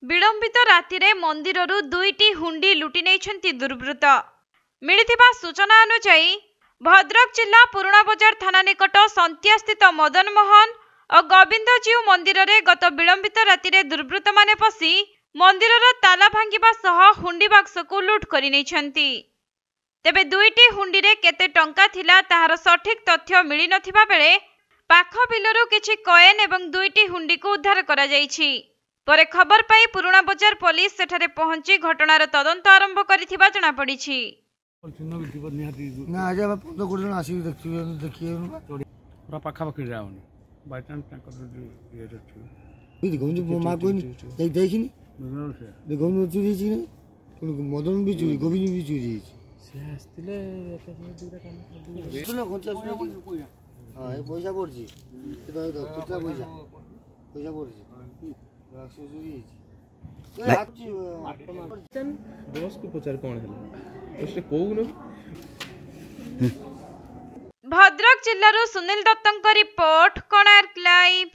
विलंबित रातिरे मंदिररू दुईटी हुंडी लुटि नेइछन्ति दुर्वृत्त। मिलिथिबा सूचना अनुसार भद्रक जिला पुराणा बजार थाना निकट संतिया स्थित मदन मोहन और गोविंदजीउ मंदिर रे गत विलंबित रातिरे दुर्वृत्त माने पसी मंदिरर ताला भांगिबा सह हुंडी बाक्स को लुट करि नेइछन्ति। तेबे दुईटी हुंडी रे केते टंका थिला ताहार सठिक तथ्य मिली नथिबा बेले पाख बिलरू किछि कॉइन एवं दुईटी हुंडी को उद्धार करा जाइछि। परे खबर पाई पुराणा बजार पुलिस सेठारे पहुंची घटनार तदंत आरंभ करिथिबा जणा पड़िछि। ना आज तो गुडन आसी देखिए पूरा पाखा पाखी जाउनी बाय चांस ताको ये रछु देखो जो मां को देखिनी देखो न चोरी छी मदन भी चोरी गोविंद भी चोरी से आस्तिले एटा दुरा काम सुनो कोचा सुनो हां ए पैसा पड़छि तो कोचा पैसा पड़छि राक्षस चोरी बॉस को पचार कौन है उसने कोउनो भद्रक जिल्लारू सुनील दत्तଙ୍କ रिपोर्ट कोणार्क लाइव।